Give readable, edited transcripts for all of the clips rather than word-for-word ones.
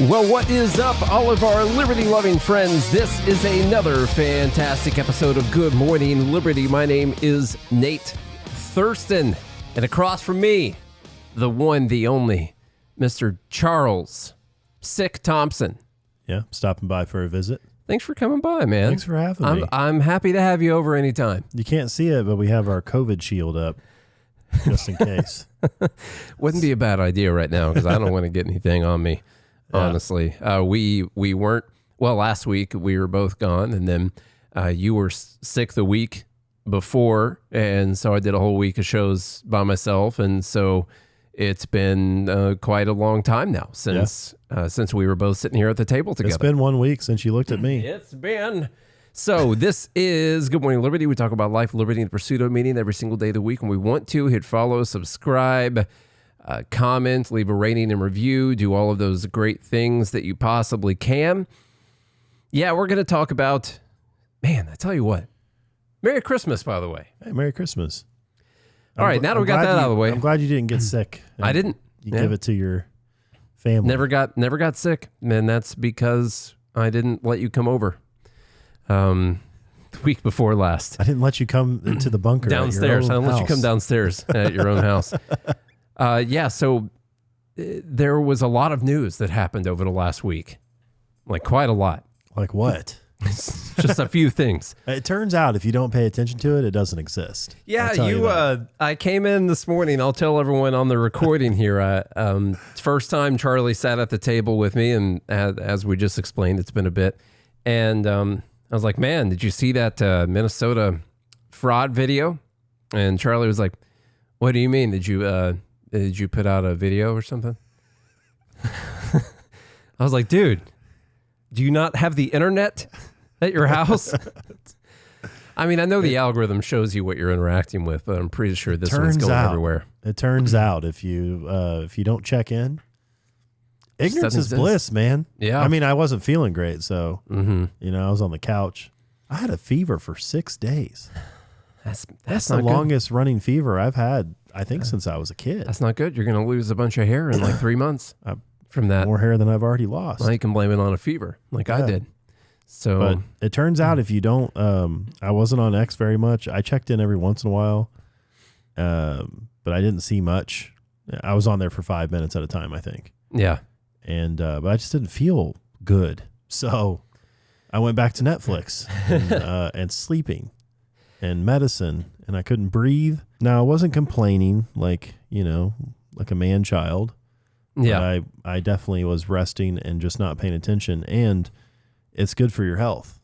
Well, what is up, all of our liberty-loving friends? This is another fantastic episode of Good Morning Liberty. My name is Nate Thurston, and across from me, the one, the only, Mr. Charles Sick Thompson. Yeah, stopping by for a visit. Thanks for coming by, man. Thanks for having me. I'm happy to have you over anytime. You can't see it, but we have our COVID shield up, just in case. Wouldn't be a bad idea right now, because I don't want to get anything on me. Honestly, we weren't, well, last week we were both gone, and then you were sick the week before, and so I did a whole week of shows by myself, and so it's been quite a long time now since we were both sitting here at the table together. It's been 1 week since you looked at me. It's been. So this is Good Morning Liberty. We talk about life, liberty, and the pursuit of meaning every single day of the week, and we want to hit follow, subscribe, comment, leave a rating and review, do all of those great things that you possibly can. Yeah, we're going to talk about, man, I tell you what, Merry Christmas, by the way. Hey, Merry Christmas. All right, now that we got that out of the way. I'm glad you didn't get sick. I didn't. You give it to your family. Never got sick, and that's because I didn't let you come over the week before last. I didn't let you come into the bunker downstairs. At your own I didn't house. let you come downstairs at your own house. So there was a lot of news that happened over the last week, like quite a lot. Like what? Just a few things. It turns out if you don't pay attention to it, it doesn't exist. Yeah, I came in this morning. I'll tell everyone on the recording here. First time Charlie sat at the table with me, and as we just explained, it's been a bit. And I was like, "Man, did you see that Minnesota fraud video?" And Charlie was like, "What do you mean? Did you put out a video or something?" I was like, "Dude, do you not have the internet at your house?" I mean, I know the algorithm shows you what you're interacting with, but I'm pretty sure this one's going everywhere. It turns out if you don't check in, ignorance is bliss, man. Yeah. I mean, I wasn't feeling great, so I was on the couch. I had a fever for 6 days. That's the longest running fever I've had, I think, since I was a kid. That's not good. You're going to lose a bunch of hair in like 3 months from that. More hair than I've already lost. Well, you can blame it on a fever, like I did. So, but it turns out if you don't, I wasn't on X very much. I checked in every once in a while, but I didn't see much. I was on there for 5 minutes at a time, I think. Yeah. And but I just didn't feel good, so I went back to Netflix and sleeping and medicine, and I couldn't breathe. Now I wasn't complaining like a man child. Yeah, I definitely was resting and just not paying attention, and it's good for your health,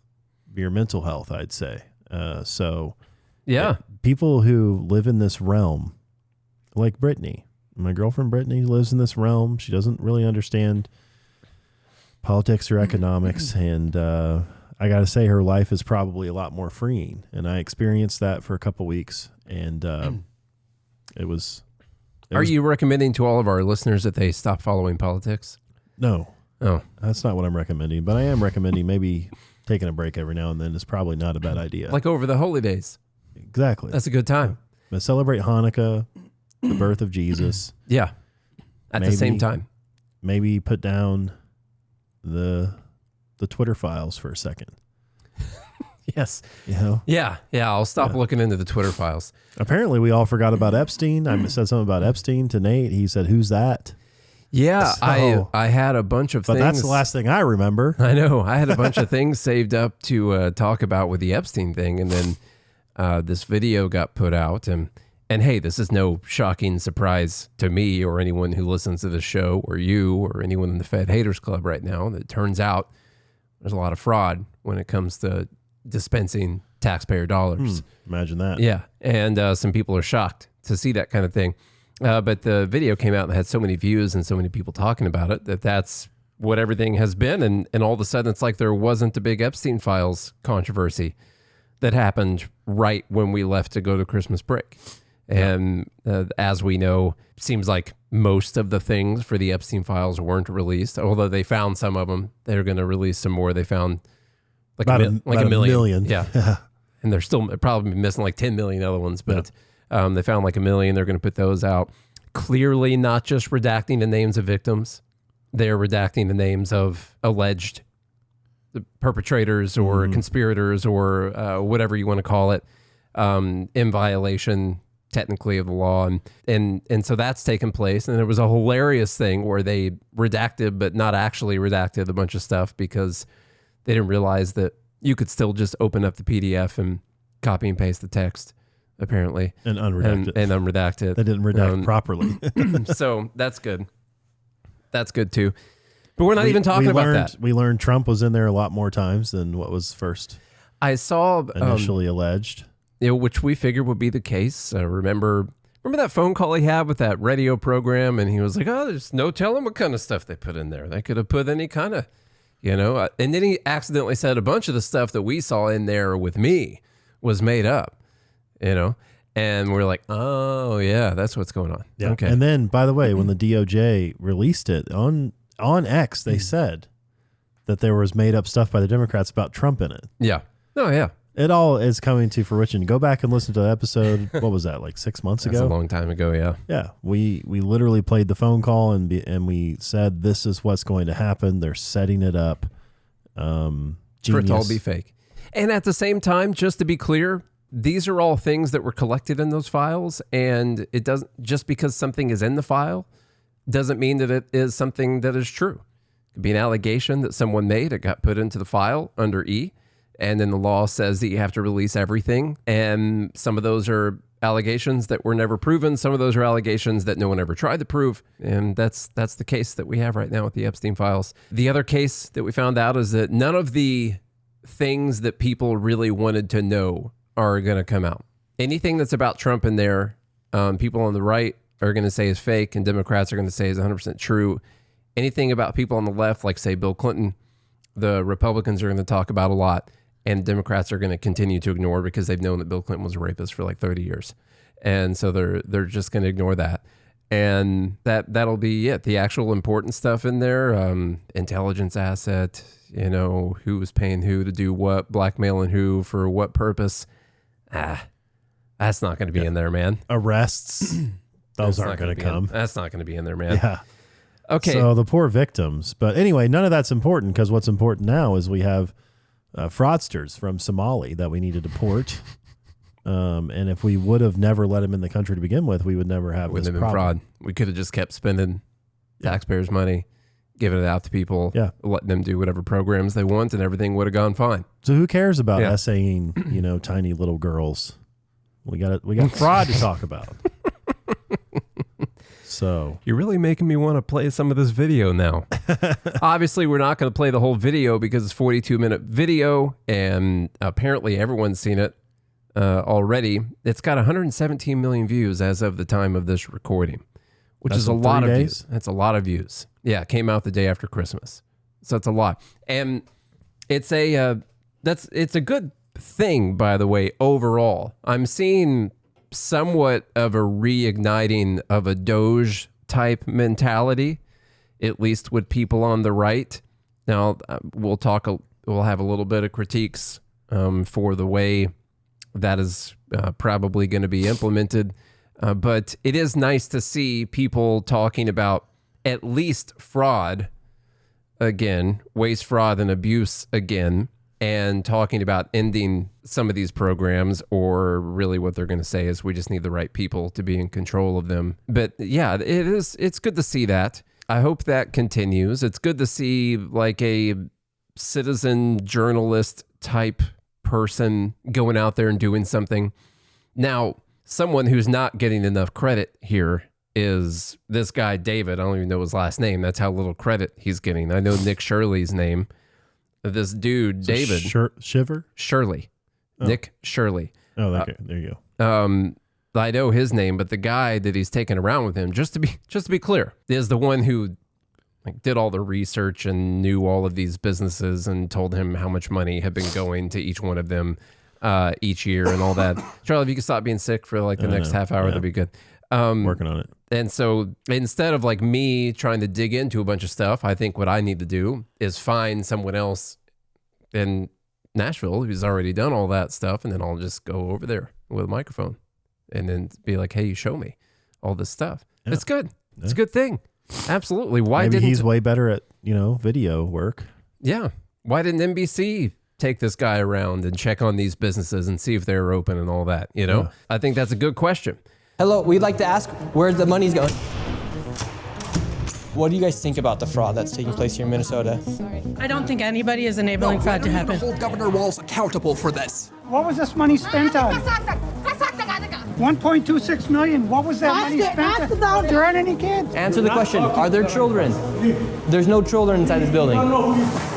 your mental health, I'd say. People who live in this realm, like Brittany, my girlfriend Brittany lives in this realm. She doesn't really understand politics or economics, and I got to say her life is probably a lot more freeing. And I experienced that for a couple weeks, and it was. Are you recommending to all of our listeners that they stop following politics? No. Oh, that's not what I'm recommending, but I am recommending maybe taking a break every now and then is probably not a bad idea. Like over the holy days. Exactly. That's a good time. But celebrate Hanukkah, the birth of Jesus. Yeah. At the same time. Maybe put down the Twitter files for a second. Yes. Yeah. I'll stop looking into the Twitter files. Apparently we all forgot about Epstein. I said something about Epstein to Nate. He said, "Who's that?" Yeah, so, I had a bunch of things. But that's the last thing I remember. I know. I had a bunch of things saved up to talk about with the Epstein thing, and then this video got put out. And hey, this is no shocking surprise to me or anyone who listens to the show or you or anyone in the Fed Haters Club right now. It turns out there's a lot of fraud when it comes to dispensing taxpayer dollars. Imagine that. Yeah, and some people are shocked to see that kind of thing. But the video came out and had so many views and so many people talking about it that's what everything has been. And all of a sudden, it's like there wasn't a big Epstein files controversy that happened right when we left to go to Christmas break. And as we know, it seems like most of the things for the Epstein files weren't released, although they found some of them. They're going to release some more. They found like a million. Yeah. And they're still probably missing like 10 million other ones, but they found like 1 million. They're going to put those out. Clearly not just redacting the names of victims. they're redacting the names of alleged perpetrators or conspirators or whatever you want to call it, in violation technically of the law. And so that's taken place. And there was a hilarious thing where they redacted, but not actually redacted a bunch of stuff because they didn't realize that you could still just open up the PDF and copy and paste the text, apparently. And unredact it. And unredact it. They didn't redact properly. So that's good. That's good too. But we're not even talking about that. We learned Trump was in there a lot more times than what was first I saw initially alleged. Which we figured would be the case. Remember that phone call he had with that radio program, and he was like, "Oh, there's no telling what kind of stuff they put in there. They could have put any kind of, And then he accidentally said a bunch of the stuff that we saw in there with me was made up, And we're like, "Oh yeah, that's what's going on." Yeah. Okay. And then, by the way, when the DOJ released it on X, they said that there was made up stuff by the Democrats about Trump in it. Yeah. Oh yeah. It all is coming to fruition. Go back and listen to the episode. What was that, like 6 months ago? That's a long time ago, yeah. Yeah. We literally played the phone call and we said, this is what's going to happen. They're setting it up. For it to all be fake. And at the same time, just to be clear, these are all things that were collected in those files. And it doesn't, just because something is in the file doesn't mean that it is something that is true. It could be an allegation that someone made. It got put into the file under E. And then the law says that you have to release everything. And some of those are allegations that were never proven. Some of those are allegations that no one ever tried to prove. And that's the case that we have right now with the Epstein files. The other case that we found out is that none of the things that people really wanted to know are going to come out. Anything that's about Trump in there, people on the right are going to say is fake, and Democrats are going to say is 100% true. Anything about people on the left, like say Bill Clinton, the Republicans are going to talk about a lot. And Democrats are going to continue to ignore because they've known that Bill Clinton was a rapist for like 30 years. And so they're just going to ignore that. And that'll be it. The actual important stuff in there, intelligence asset, who was paying who to do what, blackmailing who for what purpose. That's not going to be in there, man. Arrests, those aren't going to come. That's not going to be in there, man. Yeah. Okay. So the poor victims. But anyway, none of that's important because what's important now is we have fraudsters from Somali that we need to deport. And if we would have never let him in the country to begin with, we would never have this problem. Fraud. We could have just kept spending taxpayers' money, giving it out to people, letting them do whatever programs they want, and everything would have gone fine. So who cares about essaying, tiny little girls? We got fraud to talk about. So you're really making me want to play some of this video now. Obviously, we're not going to play the whole video because it's a 42-minute video, and apparently everyone's seen it already. It's got 117 million views as of the time of this recording, which is a lot of views. That's a lot of views. Yeah, it came out the day after Christmas, so it's a lot, and it's a good thing, by the way. Overall, I'm seeing somewhat of a reigniting of a Doge type mentality, at least with people on the right. Now we'll have a little bit of critiques for the way that is probably going to be implemented. But it is nice to see people talking about at least fraud again, waste, fraud, and abuse again, and talking about ending some of these programs, or really what they're going to say is we just need the right people to be in control of them. But yeah, it's good to see that. I hope that continues. It's good to see like a citizen journalist type person going out there and doing something. Now, someone who's not getting enough credit here is this guy, David. I don't even know his last name. That's how little credit he's getting. I know Nick Shirley's name. This dude, David. Shirley. Oh. Nick Shirley. Oh, okay. There you go. I know his name, but the guy that he's taking around with him, just to be clear, is the one who did all the research and knew all of these businesses and told him how much money had been going to each one of them each year and all that. Charlie, if you could stop being sick for like the next half hour, that'd be good. Working on it. And so instead of like me trying to dig into a bunch of stuff, I think what I need to do is find someone else in Nashville who's already done all that stuff, and then I'll just go over there with a microphone and then be like, hey, you show me all this stuff. Yeah. It's good. It's a good thing. Absolutely. Why Maybe didn't he's way better at, video work. Yeah. Why didn't NBC take this guy around and check on these businesses and see if they're open and all that? Yeah. I think that's a good question. Hello, we'd like to ask where the money's going. What do you guys think about the fraud that's taking place here in Minnesota? I don't think anybody is enabling fraud to happen. Hold Governor Walz accountable for this. What was this money spent on? 1.26 million. What was that money spent on? There aren't any kids. Answer the question. Are there children? There's no children inside this building.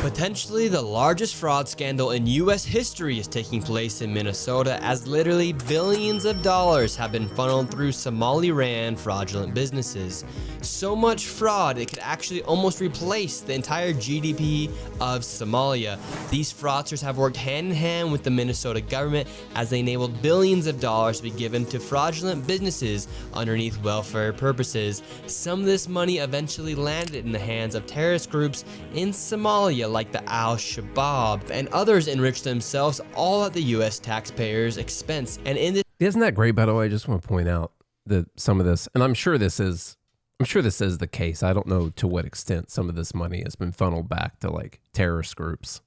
Potentially the largest fraud scandal in U.S. history is taking place in Minnesota, as literally billions of dollars have been funneled through Somali-ran fraudulent businesses. So much fraud, it could actually almost replace the entire GDP of Somalia. These fraudsters have worked hand in hand with the Minnesota government as they enabled billions of dollars to be given to fraudulent businesses underneath welfare purposes. Some of this money eventually landed in the hands of terrorist groups in Somalia like the Al-Shabaab, and others enriched themselves all at the U.S. taxpayers' expense. And in this, Isn't that great, by the way? I just want to point out that some of this, and I'm sure this is the case. I don't know to what extent some of this money has been funneled back to like terrorist groups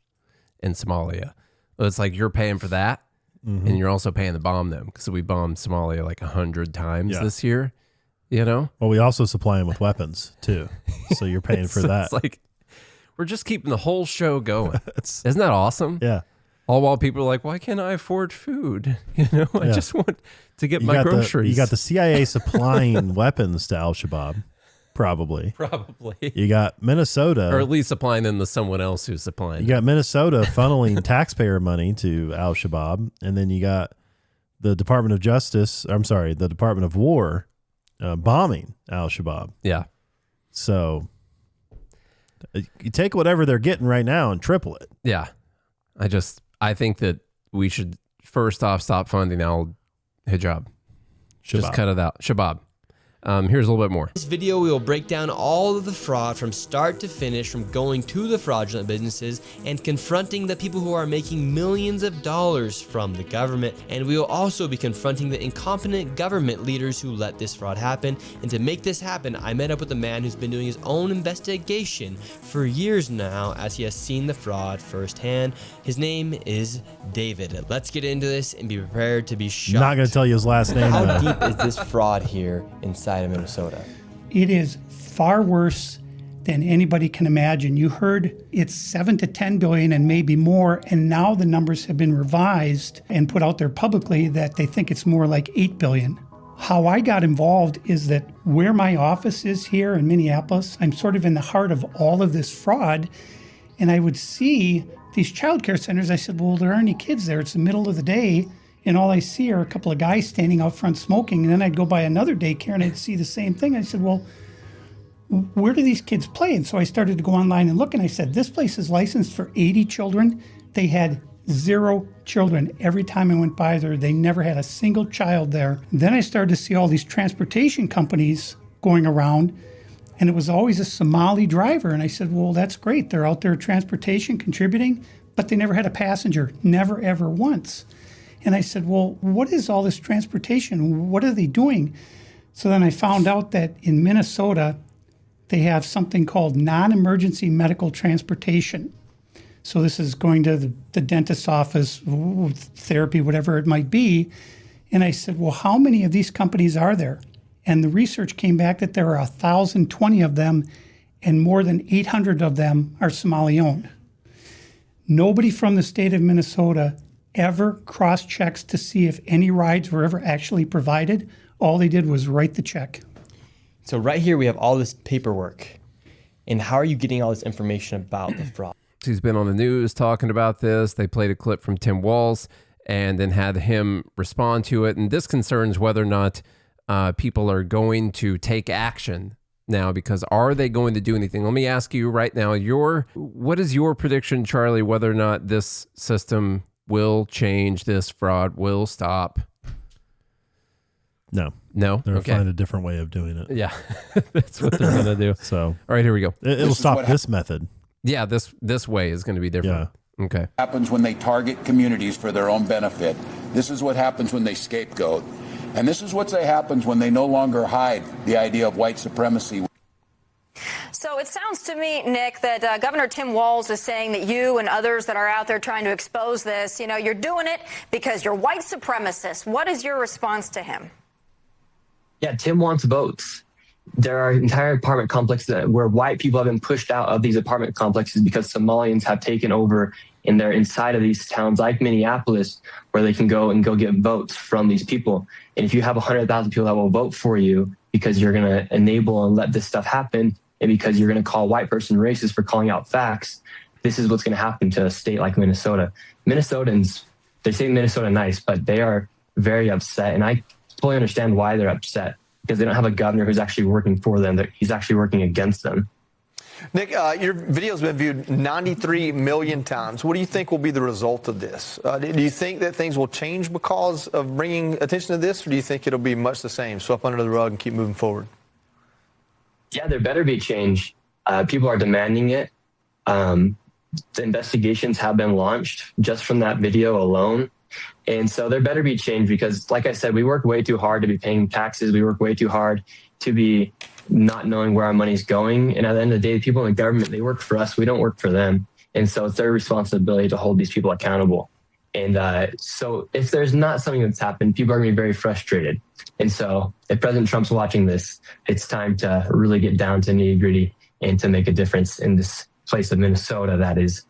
in Somalia. It's like you're paying for that, and you're also paying to bomb them, because we bombed Somalia like 100 times this year. Well, we also supply them with weapons too, so you're paying for that. It's like we're just keeping the whole show going. Isn't that awesome? Yeah. All while people are like, why can't I afford food? I just want to get my got groceries. You got the CIA supplying weapons to Al-Shabaab, probably. You got Minnesota. Or at least supplying them to someone else who's supplying You got Minnesota funneling taxpayer money to Al-Shabaab. And then you got the Department of Justice, the Department of War bombing Al-Shabaab. Yeah. So you take whatever they're getting right now and triple it. Yeah. I think that we should first off stop funding Al-Hijab. Just cut it out. Shabab. Here's a little bit more. In this video, we will break down all of the fraud from start to finish, from going to the fraudulent businesses and confronting the people who are making millions of dollars from the government. And we will also be confronting the incompetent government leaders who let this fraud happen. And to make this happen, I met up with a man who's been doing his own investigation for years now, as he has seen the fraud firsthand. His name is David. Let's get into this and be prepared to be shocked. Not going to tell you his last name. How deep is this fraud here inside of Minnesota? It is far worse than anybody can imagine. You heard it's 7 to 10 billion and maybe more, and now the numbers have been revised and put out there publicly that they think it's more like 8 billion. How I got involved is that where my office is here in Minneapolis, I'm sort of in the heart of all of this fraud, and I would see these childcare centers. I said, well, there aren't any kids there. It's the middle of the day, and all I see are a couple of guys standing out front smoking. And then I'd go by another daycare and I'd see the same thing. I said, well, where do these kids play? And so I started to go online and look, and I said, this place is licensed for 80 children. They had 0 children. Every time I went by there, they never had a single child there. Then I started to see all these transportation companies going around, and it was always a Somali driver. And I said, well, that's great. They're out there transportation, contributing, but they never had a passenger, never, ever once. And I said, well, what is all this transportation? What are they doing? So then I found out that in Minnesota, they have something called non-emergency medical transportation. So this is going to the dentist's office, therapy, whatever it might be. And I said, well, how many of these companies are there? And the research came back that there are 1,020 of them, and more than 800 of them are Somali-owned. Nobody from the state of Minnesota ever cross-checks to see if any rides were ever actually provided. All they did was write the check. So right here we have all this paperwork. And how are you getting all this information about the fraud? He's been on the news talking about this. They played a clip from Tim Walz and then had him respond to it. And this concerns whether or not people are going to take action now, because are they going to do anything? Let me ask you right now, what is your prediction, Charlie, whether or not this system will change, this fraud will stop? No. They'll find a different way of doing it. Yeah, that's what they're going to do. So, all right, here we go. It'll stop this method. Yeah, this way is going to be different. Yeah. Okay. Happens when they target communities for their own benefit. This is what happens when they scapegoat. And this is what happens when they no longer hide the idea of white supremacy. it sounds to me, Nick, that Governor Tim Walz is saying that you and others that are out there trying to expose this, you're doing it because you're white supremacists. What is your response to him? Yeah, Tim wants votes. There are entire apartment complexes where white people have been pushed out of these apartment complexes because Somalians have taken over, and they're inside of these towns like Minneapolis where they can go get votes from these people. And if you have 100,000 people that will vote for you because you're going to enable and let this stuff happen, and because you're going to call a white person racist for calling out facts, this is what's going to happen to a state like Minnesota. Minnesotans, they say Minnesota nice, but they are very upset. And I fully understand why they're upset, because they don't have a governor who's actually working for them. He's actually working against them. Nick, your video's been viewed 93 million times. What do you think will be the result of this? Do you think that things will change because of bringing attention to this, or do you think it'll be much the same, swept under the rug and keep moving forward? Yeah, there better be change. People are demanding it. The investigations have been launched just from that video alone. And so there better be change because, like I said, we work way too hard to be paying taxes. We work way too hard to be not knowing where our money's going. And at the end of the day, people in the government, they work for us. We don't work for them. And so it's their responsibility to hold these people accountable. And so if there's not something that's happened, people are going to be very frustrated. And so if President Trump's watching this, it's time to really get down to nitty gritty and to make a difference in this place of Minnesota that is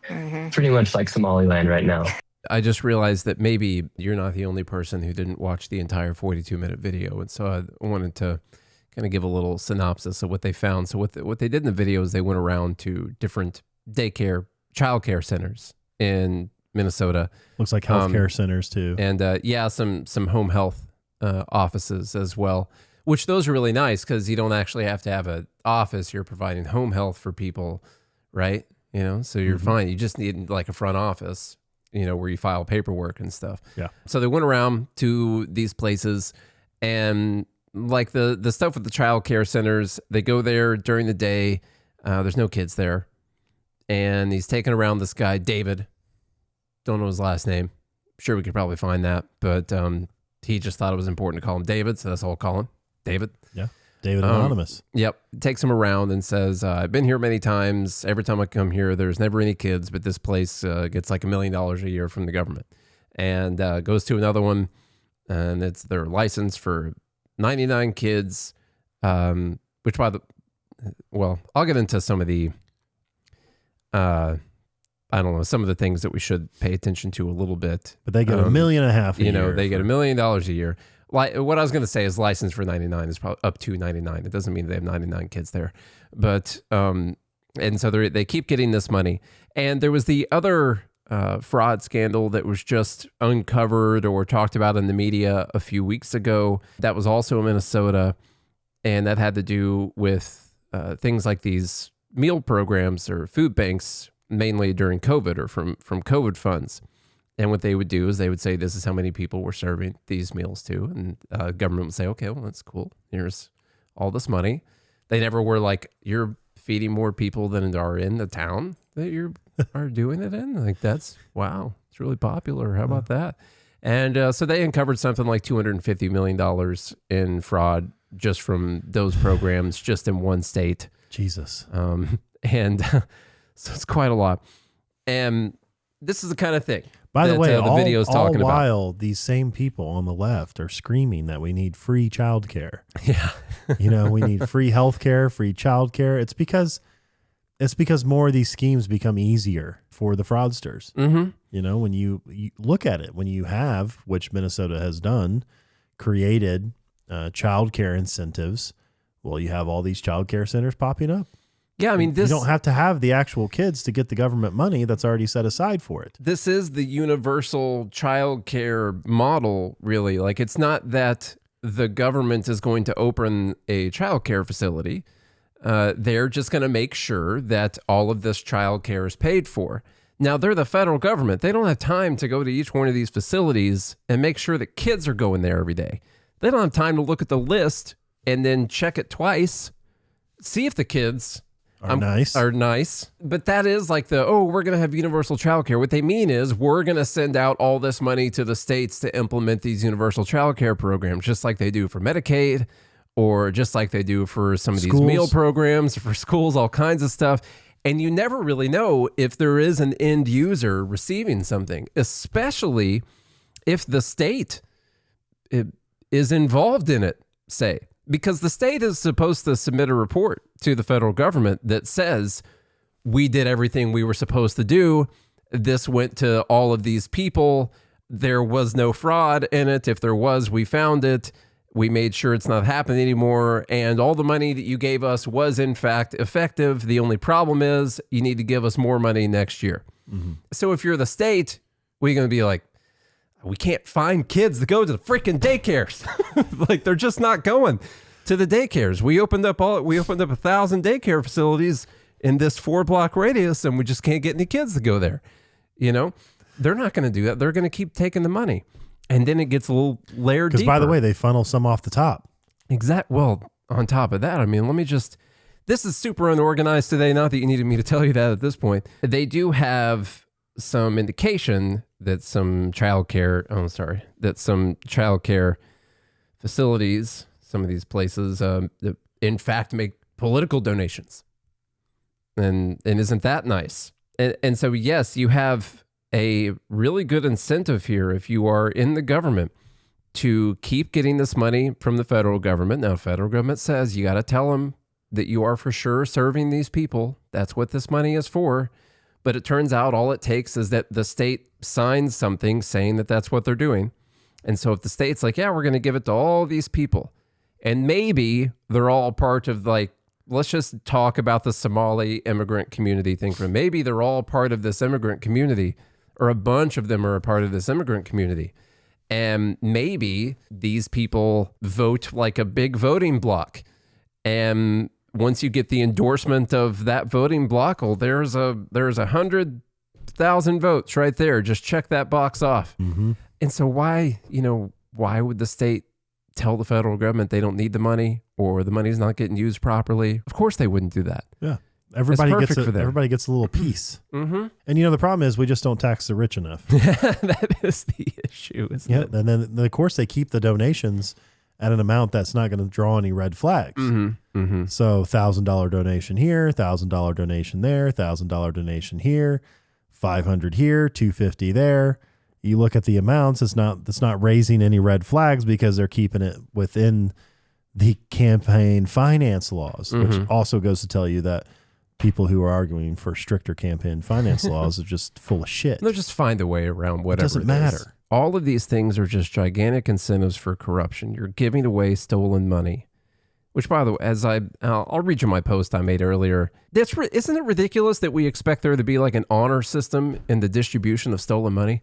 pretty much like Somaliland right now. I just realized that maybe you're not the only person who didn't watch the entire 42-minute video. And so I wanted to kind of give a little synopsis of what they found. So what they did in the video is they went around to different daycare, childcare centers in Minnesota. Looks like healthcare centers too. And some home health offices as well, which those are really nice because you don't actually have to have an office. You're providing home health for people, right? So you're fine. You just need like a front office, where you file paperwork and stuff. Yeah. So they went around to these places, and like the stuff with the child care centers, they go there during the day. There's no kids there. And he's taking around this guy, David. Don't know his last name. Sure, we could probably find that. But he just thought it was important to call him David, so that's all we'll call him. David. Yeah. David Anonymous. Yep. Takes him around and says, I've been here many times. Every time I come here, there's never any kids, but this place gets like $1 million a year from the government. And goes to another one, and they're licensed for 99 kids, which I'll get into some of the, some of the things that we should pay attention to a little bit. But they get $1.5 million a year. They get $1 million a year. What I was going to say is licensed for 99 is probably up to 99. It doesn't mean they have 99 kids there. But, and so they keep getting this money. And there was the other fraud scandal that was just uncovered or talked about in the media a few weeks ago. That was also in Minnesota. And that had to do with things like these meal programs or food banks, mainly during COVID or from COVID funds. And what they would do is they would say, this is how many people we're serving these meals to. And government would say, okay, well, that's cool. Here's all this money. They never were like, you're feeding more people than are in the town that you are doing it in. Like, wow, it's really popular. How about that? And so they uncovered something like $250 million in fraud just from those programs, just in one state. Jesus. And so it's quite a lot. And this is the kind of thing. By the way, the video's talking all while about. These same people on the left are screaming that we need free childcare. Yeah. We need free healthcare, free childcare. It's because more of these schemes become easier for the fraudsters. Mm-hmm. When you look at it, when you have, which Minnesota has done, created childcare incentives, well, you have all these childcare centers popping up. Yeah, I mean, you don't have to have the actual kids to get the government money that's already set aside for it. This is the universal child care model, really. Like, it's not that the government is going to open a child care facility. They're just going to make sure that all of this child care is paid for. Now, they're the federal government. They don't have time to go to each one of these facilities and make sure that kids are going there every day. They don't have time to look at the list and then check it twice, see if the kids are nice. But that is like we're going to have universal child care. What they mean is we're going to send out all this money to the states to implement these universal child care programs, just like they do for Medicaid or just like they do for some of these Schools. meal programs, for schools, all kinds of stuff. And you never really know if there is an end user receiving something, especially if the state is involved in it, say, because the state is supposed to submit a report to the federal government that says, we did everything we were supposed to do. This went to all of these people. There was no fraud in it. If there was, we found it. We made sure it's not happening anymore. And all the money that you gave us was, in fact, effective. The only problem is you need to give us more money next year. Mm-hmm. So if you're the state, we're going to be like, we can't find kids to go to the freaking daycares. Like, they're just not going to the daycares. We opened up 1,000 daycare facilities in this 4-block radius, and we just can't get any kids to go there. You know, they're not going to do that. They're going to keep taking the money. And then it gets a little layered deeper. Because, by the way, they funnel some off the top. Well, on top of that, I mean, this is super unorganized today. Not that you needed me to tell you that at this point. They do have some indication that some childcare facilities, some of these places, that in fact make political donations. And isn't that nice? And so, yes, you have a really good incentive here if you are in the government to keep getting this money from the federal government. Now, federal government says you got to tell them that you are for sure serving these people. That's what this money is for. But it turns out all it takes is that the state signs something saying that that's what they're doing. And so if the state's like, yeah, we're going to give it to all these people, and maybe they're all part of, like, let's just talk about the Somali immigrant community thing for maybe they're all part of this immigrant community, or a bunch of them are a part of this immigrant community. And maybe these people vote like a big voting block. And once you get the endorsement of that voting block, well, there's 100,000 votes right there. Just check that box off. Mm-hmm. And so why would the state tell the federal government they don't need the money, or the money's not getting used properly? Of course they wouldn't do that. Yeah. Everybody gets a little piece. Mm-hmm. And, the problem is we just don't tax the rich enough. That is the issue, isn't it? And then, of course, they keep the donations at an amount that's not going to draw any red flags. Mm-hmm. Mm-hmm. So $1,000 donation here, $1,000 donation there, $1,000 donation here, $500 here, $250 there. You look at the amounts, it's not raising any red flags because they're keeping it within the campaign finance laws, mm-hmm. which also goes to tell you that people who are arguing for stricter campaign finance laws are just full of shit. They'll just find a way around whatever. It doesn't matter. All of these things are just gigantic incentives for corruption. You're giving away stolen money, which, by the way, I'll read you my post I made earlier. Isn't it ridiculous that we expect there to be like an honor system in the distribution of stolen money?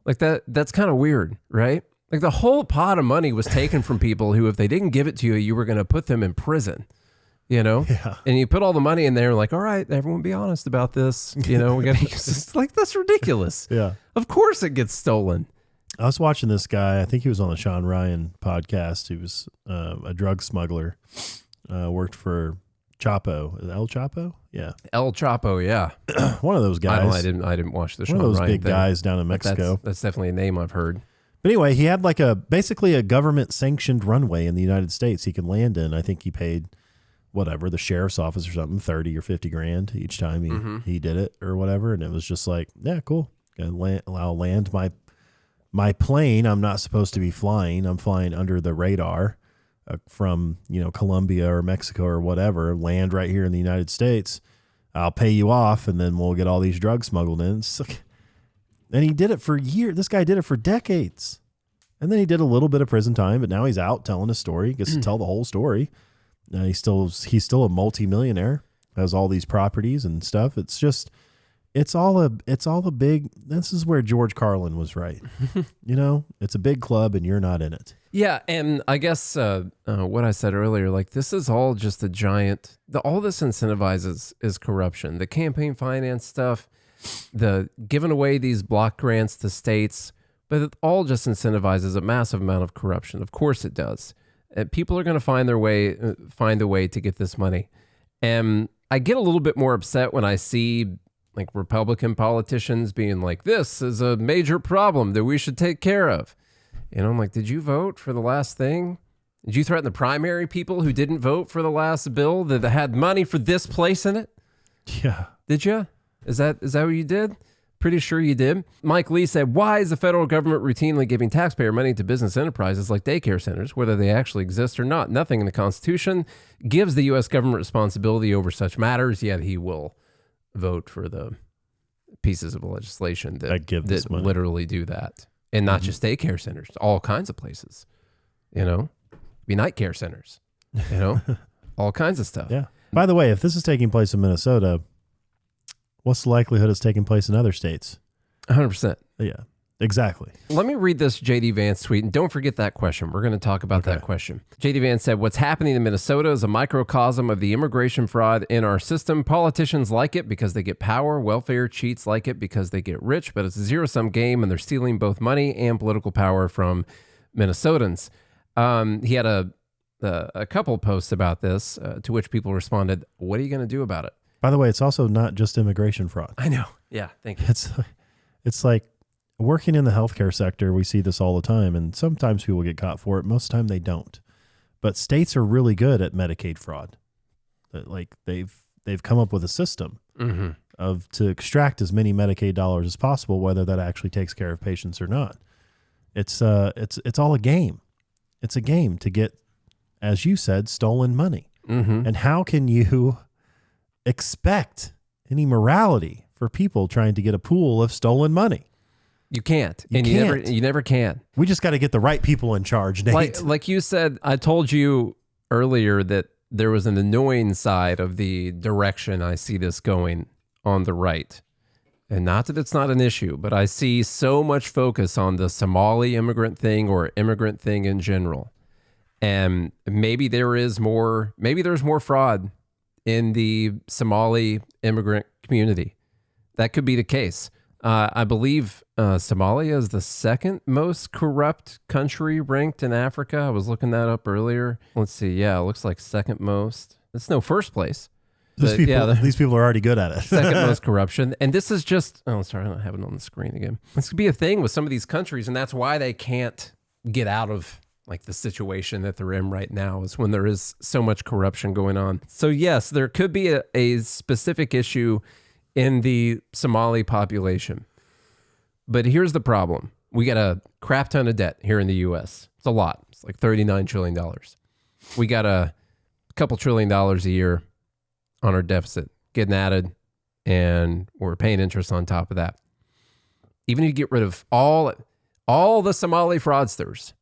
Like that's kind of weird, right? Like the whole pot of money was taken from people who, if they didn't give it to you, you were going to put them in prison. Yeah. And you put all the money in there, like, all right, everyone be honest about this. We got to use this. Like, that's ridiculous. Yeah. Of course it gets stolen. I was watching this guy. I think he was on the Sean Ryan podcast. He was a drug smuggler, worked for Chapo. El Chapo? Yeah. El Chapo, yeah. One of those guys. I didn't watch the Sean Ryan. One of those big thing, guys down in Mexico. That's definitely a name I've heard. But anyway, he had like basically a government sanctioned runway in the United States he could land in. I think he paid whatever, the sheriff's office or something, 30 or 50 grand each time he did it or whatever. And it was just like, yeah, cool. I'll land my plane. I'm not supposed to be flying. I'm flying under the radar from, Colombia or Mexico or whatever, land right here in the United States. I'll pay you off and then we'll get all these drugs smuggled in. And he did it for years. This guy did it for decades. And then he did a little bit of prison time, but now he's out telling his story. He gets to tell the whole story. He's still a multimillionaire, has all these properties and stuff. It's all a big, this is where George Carlin was right. It's a big club and you're not in it. Yeah. And I guess what I said earlier, like this is all just a giant, all this incentivizes is corruption. The campaign finance stuff, the giving away these block grants to states, but it all just incentivizes a massive amount of corruption. Of course it does. People are going to find a way to get this money. And I get a little bit more upset when I see like Republican politicians being like, this is a major problem that we should take care of. I'm like, did you vote for the last thing? Did you threaten the primary people who didn't vote for the last bill that had money for this place in it? Yeah. Did you? Is that what you did? Pretty sure you did. Mike Lee said, why is the federal government routinely giving taxpayer money to business enterprises like daycare centers, whether they actually exist or not? Nothing in the Constitution gives the U.S. government responsibility over such matters, yet he will vote for the pieces of legislation that literally do that. And not just daycare centers, all kinds of places, be night care centers, all kinds of stuff. Yeah. By the way, if this is taking place in Minnesota, what's the likelihood it's taking place in other states? 100%. Yeah, exactly. Let me read this J.D. Vance tweet, and don't forget that question. We're going to talk about that question. J.D. Vance said, what's happening in Minnesota is a microcosm of the immigration fraud in our system. Politicians like it because they get power. Welfare cheats like it because they get rich, but it's a zero-sum game, and they're stealing both money and political power from Minnesotans. He had a couple posts about this, to which people responded, what are you going to do about it? By the way, it's also not just immigration fraud. I know. Yeah, thank you. It's like working in the healthcare sector, we see this all the time, and sometimes people get caught for it. Most of the time they don't. But states are really good at Medicaid fraud. Like they've come up with a system to extract as many Medicaid dollars as possible, whether that actually takes care of patients or not. It's all a game. It's a game to get, as you said, stolen money. And how can you expect any morality for people trying to get a pool of stolen money? You can't. You never can. We just got to get the right people in charge, Nate. Like you said, I told you earlier that there was an annoying side of the direction I see this going on the right. And not that it's not an issue, but I see so much focus on the Somali immigrant thing or immigrant thing in general. And maybe there's more fraud in the Somali immigrant community. That could be the case. I believe Somalia is the second most corrupt country ranked in Africa. I was looking that up earlier. Let's see. Yeah, it looks like second most. It's no first place. These people are already good at it. Second most corruption. And this is just, I don't have it on the screen again. This could be a thing with some of these countries, and that's why they can't get out of like the situation that they're in right now, is when there is so much corruption going on. So yes, there could be a specific issue in the Somali population. But here's the problem. We got a crap ton of debt here in the U.S. It's a lot. It's like $39 trillion. We got a couple $1 trillion a year on our deficit getting added, and we're paying interest on top of that. Even if you get rid of all the Somali fraudsters,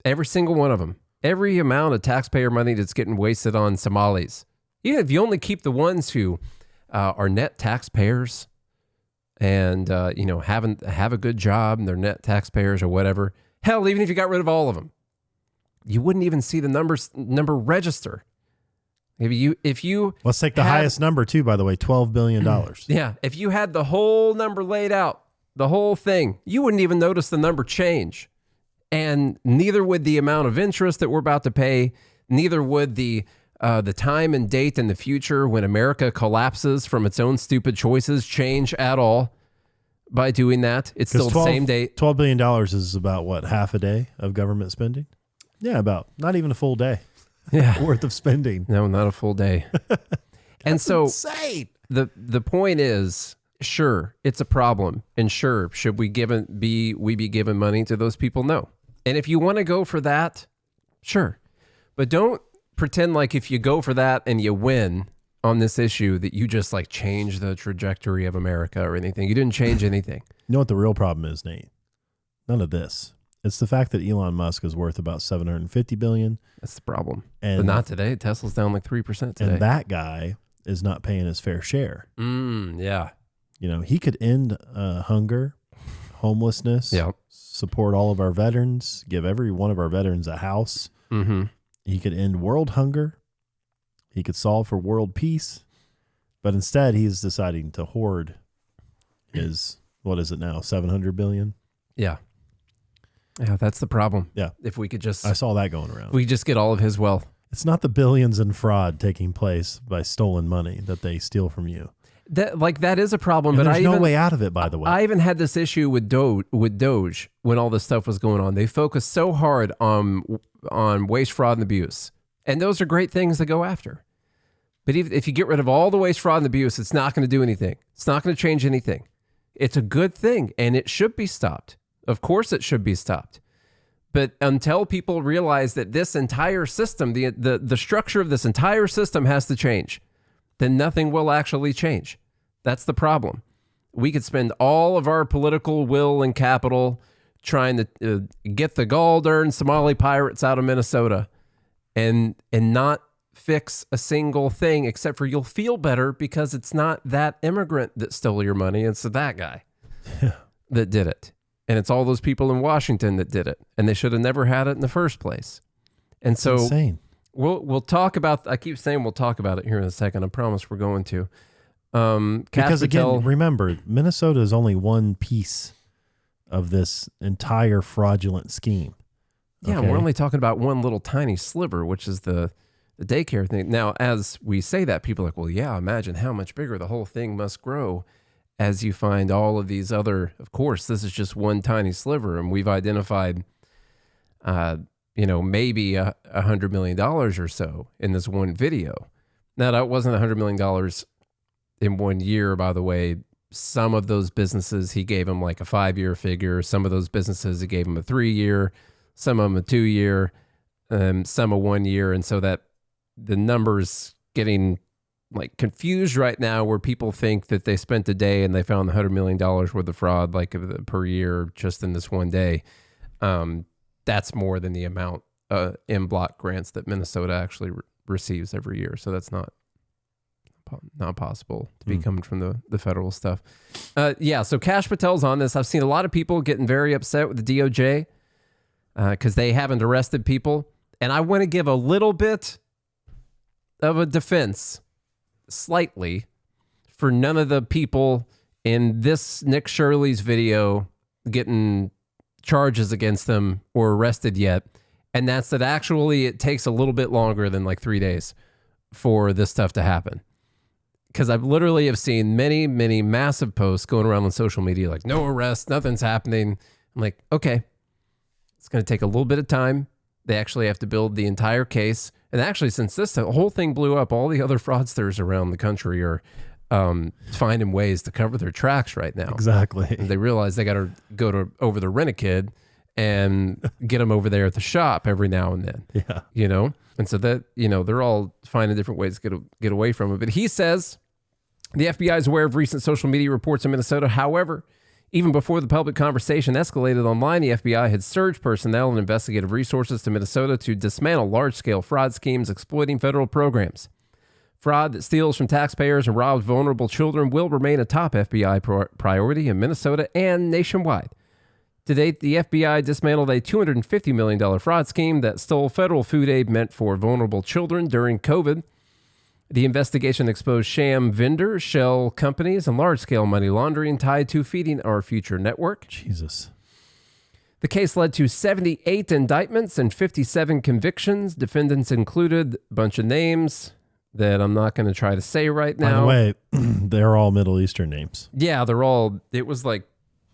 every single one of them, every amount of taxpayer money that's getting wasted on Somalis, even if you only keep the ones who are net taxpayers and have a good job and they're net taxpayers or whatever, hell, even if you got rid of all of them, you wouldn't even see the number register. If you let's take the highest number too, by the way, $12 billion. Yeah. If you had the whole number laid out, the whole thing, you wouldn't even notice the number change. And neither would the amount of interest that we're about to pay. Neither would the time and date in the future when America collapses from its own stupid choices change at all by doing that. It's still the same date. $12 billion is about what, half a day of government spending? Yeah, about not even a full day. Yeah, worth of spending. No, not a full day. And so insane. The point is, sure, it's a problem, and sure, should we be giving money to those people? No. And if you want to go for that, sure, but don't pretend like if you go for that and you win on this issue that you just like change the trajectory of America or anything. You didn't change anything. You know what the real problem is, Nate? None of this. It's the fact that Elon Musk is worth about $750 billion. That's the problem. But not today. Tesla's down like 3% today. And that guy is not paying his fair share. Yeah. He could end hunger, homelessness, support all of our veterans, give every one of our veterans a house. Mm-hmm. He could end world hunger. He could solve for world peace. But instead, he's deciding to hoard his, what is it now, $700 billion? Yeah. Yeah, that's the problem. Yeah. If we could just... I saw that going around. We just get all of his wealth. It's not the billions in fraud taking place by stolen money that they steal from you. That is a problem, And but there's no way out of it, by the way. I even had this issue with Doge when all this stuff was going on. They focused so hard on waste, fraud, and abuse. And those are great things to go after. But if you get rid of all the waste, fraud, and abuse, it's not going to do anything. It's not going to change anything. It's a good thing, and it should be stopped. Of course it should be stopped. But until people realize that this entire system, the structure of this entire system has to change, then nothing will actually change. That's the problem. We could spend all of our political will and capital trying to get the gall-darn Somali pirates out of Minnesota and not fix a single thing, except for you'll feel better because it's not that immigrant that stole your money. It's that guy that did it. And it's all those people in Washington that did it. And they should have never had it in the first place. And so insane. We'll talk about, I keep saying we'll talk about it here in a second. I promise we're going to. Because again, remember, Minnesota is only one piece of this entire fraudulent scheme. Yeah, we're only talking about one little tiny sliver, which is the daycare thing. Now, as we say that, people are like, well, yeah, imagine how much bigger the whole thing must grow as you find all of these other, of course, this is just one tiny sliver. And we've identified, maybe $100 million or so in this one video. Now, that wasn't $100 million in 1 year, by the way. Some of those businesses, he gave them like a 5-year figure. Some of those businesses, he gave them a 3-year, some of them a 2-year, some a 1 year. And so that the numbers getting like confused right now, where people think that they spent a day and they found $100 million worth of fraud like per year just in this one day. That's more than the amount in block grants that Minnesota actually receives every year. So that's not possible to be coming from the federal stuff. So Kash Patel's on this. I've seen a lot of people getting very upset with the DOJ because they haven't arrested people. And I want to give a little bit of a defense, slightly, for none of the people in this Nick Shirley's video getting charges against them or arrested yet. And that's that actually it takes a little bit longer than like 3 days for this stuff to happen. Because I've literally have seen many, many massive posts going around on social media like, no arrest, nothing's happening. I'm like, okay, it's going to take a little bit of time. They actually have to build the entire case. And actually, since this whole thing blew up, all the other fraudsters around the country are finding ways to cover their tracks right now. Exactly. And they realize they got to go over the Rent-A-Kid and get them over there at the shop every now and then. Yeah. And so that, they're all finding different ways to get away from it. But he says the FBI is aware of recent social media reports in Minnesota. However, even before the public conversation escalated online, the FBI had surged personnel and investigative resources to Minnesota to dismantle large-scale fraud schemes exploiting federal programs. Fraud that steals from taxpayers and robs vulnerable children will remain a top FBI priority in Minnesota and nationwide. To date, the FBI dismantled a $250 million fraud scheme that stole federal food aid meant for vulnerable children during COVID. The investigation exposed sham vendors, shell companies, and large-scale money laundering tied to Feeding Our Future network. Jesus. The case led to 78 indictments and 57 convictions. Defendants included a bunch of names that I'm not going to try to say right now. By the way, they're all Middle Eastern names. Yeah, it was like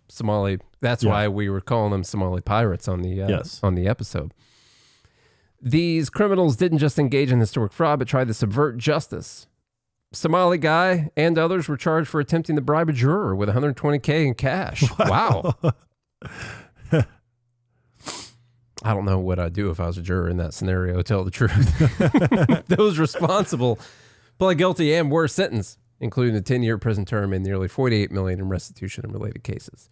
Somali. That's why we were calling them Somali pirates on the episode. These criminals didn't just engage in historic fraud, but tried to subvert justice. Somali guy and others were charged for attempting to bribe a juror with $120K in cash. Wow. I don't know what I'd do if I was a juror in that scenario, to tell the truth. Those responsible pled guilty and were sentenced, including a 10-year prison term and nearly $48 million in restitution and related cases.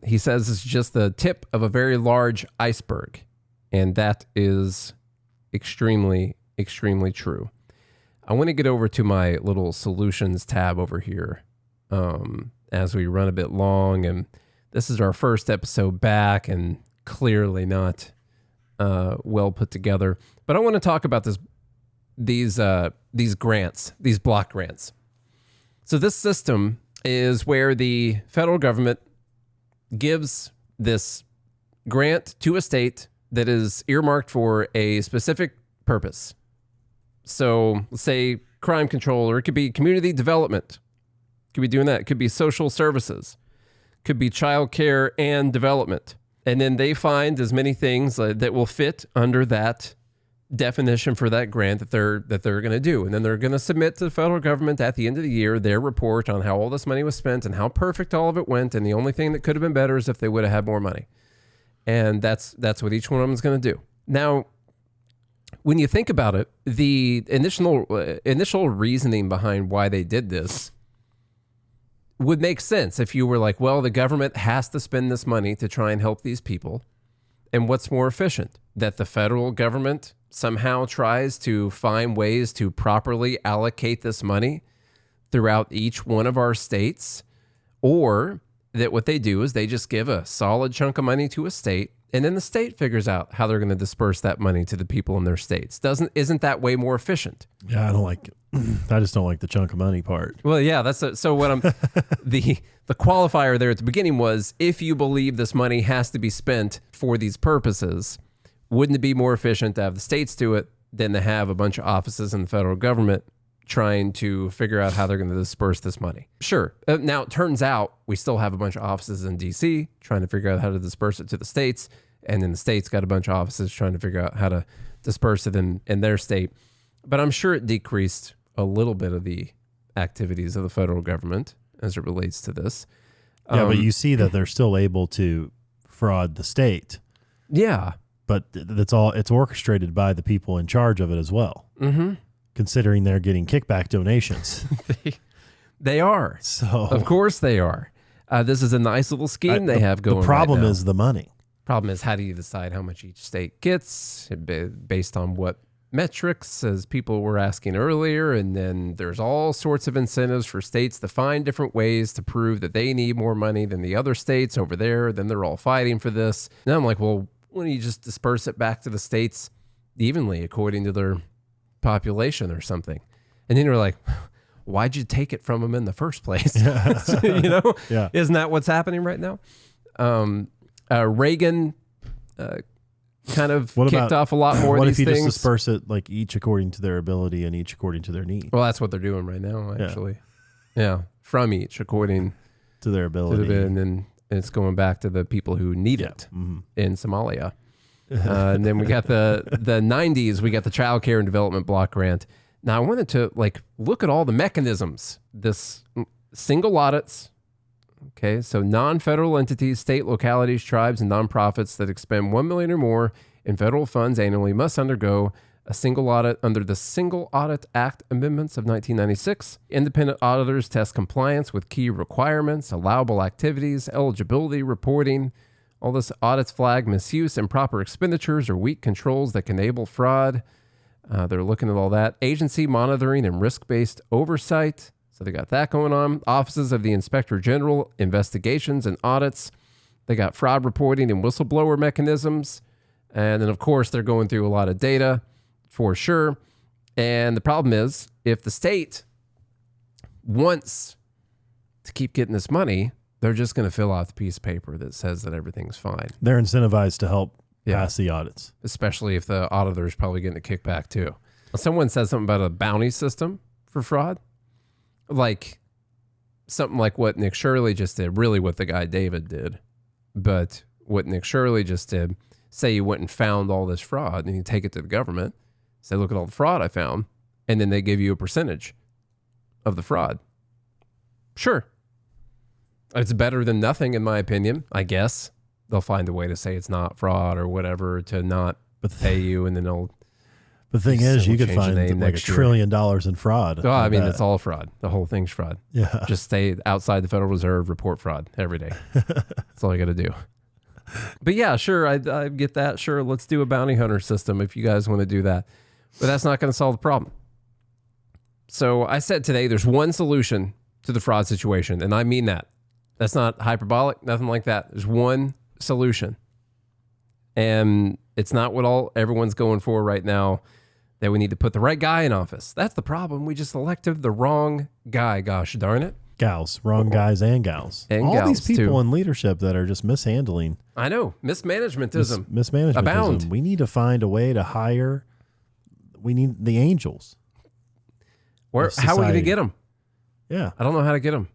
He says it's just the tip of a very large iceberg. And that is extremely, extremely true. I want to get over to my little solutions tab over here as we run a bit long. And this is our first episode back and clearly not well put together. But I want to talk about these grants, these block grants. So this system is where the federal government gives this grant to a state that is earmarked for a specific purpose. So let's say crime control, or it could be community development. Could be doing that. It could be social services. Could be child care and development. And then they find as many things that will fit under that definition for that grant that they're going to do. And then they're going to submit to the federal government at the end of the year their report on how all this money was spent and how perfect all of it went. And the only thing that could have been better is if they would have had more money. And that's what each one of them is going to do. Now, when you think about it, the initial reasoning behind why they did this would make sense if you were like, well, the government has to spend this money to try and help these people. And what's more efficient? That the federal government somehow tries to find ways to properly allocate this money throughout each one of our states, or that what they do is they just give a solid chunk of money to a state, and then the state figures out how they're going to disperse that money to the people in their states. Isn't that way more efficient? Yeah, I don't like it. I just don't like the chunk of money part. Well, yeah, so what I'm the qualifier there at the beginning was, if you believe this money has to be spent for these purposes, wouldn't it be more efficient to have the states do it than to have a bunch of offices in the federal government trying to figure out how they're going to disperse this money? Sure. Now, it turns out we still have a bunch of offices in D.C. trying to figure out how to disperse it to the states, and then the states got a bunch of offices trying to figure out how to disperse it in their state. But I'm sure it decreased a little bit of the activities of the federal government as it relates to this. Yeah, but you see that they're still able to fraud the state. Yeah. But it's orchestrated by the people in charge of it as well. Mm-hmm. Considering they're getting kickback donations. They are. So of course they are. This is a nice little scheme they have going. The problem right now. is the money. Problem is, how do you decide how much each state gets based on what metrics, as people were asking earlier? And then there's all sorts of incentives for states to find different ways to prove that they need more money than the other states over there. Then they're all fighting for this. And I'm like, well, why don't you just disperse it back to the states evenly according to their population or something? And then you're like, why'd you take it from them in the first place? You know, yeah. Isn't that what's happening right now? Reagan kind of kicked off a lot more of these things. What if you just disperse it like each according to their ability and each according to their need? Well, that's what they're doing right now, actually. Yeah, from each according to their ability. And then it's going back to the people who need it in Somalia. And then we got the 90s, we got the child care and development block grant. Now, I wanted to look at all the mechanisms. This single audits. Okay, so non-federal entities, state, localities, tribes, and nonprofits that expend $1 million or more in federal funds annually must undergo a single audit under the Single Audit Act amendments of 1996. Independent auditors test compliance with key requirements, allowable activities, eligibility reporting. All this audits flag misuse, improper expenditures, or weak controls that can enable fraud. They're looking at all that. Agency monitoring and risk-based oversight. So they got that going on. Offices of the Inspector General, investigations and audits. They got fraud reporting and whistleblower mechanisms. And then, of course, they're going through a lot of data for sure. And the problem is, if the state wants to keep getting this money, they're just going to fill out the piece of paper that says that everything's fine. They're incentivized to help pass the audits. Especially if the auditor is probably getting a kickback too. Someone said something about a bounty system for fraud. Like something like what Nick Shirley just did, really what the guy David did. But what Nick Shirley just did, say you went and found all this fraud and you take it to the government, say, look at all the fraud I found, and then they give you a percentage of the fraud. Sure. It's better than nothing, in my opinion, I guess. They'll find a way to say it's not fraud or whatever to not pay you, and then they'll... The thing is, you could find like $1 trillion in fraud. Oh, I mean, it's all fraud. The whole thing's fraud. Yeah. Just stay outside the Federal Reserve, report fraud every day. That's all you got to do. But yeah, sure, I get that. Sure, let's do a bounty hunter system if you guys want to do that. But that's not going to solve the problem. So I said today there's one solution to the fraud situation, and I mean that. That's not hyperbolic, nothing like that. There's one solution. And it's not what everyone's going for right now, that we need to put the right guy in office. That's the problem. We just elected the wrong guy, gosh darn it. Gals, wrong guys and gals. And all gals these people too. in leadership that are just mishandling. I know. Mismanagementism. Mismanagementism. Abound. We need to find a way to hire. We need the angels. How are we going to get them? Yeah. I don't know how to get them.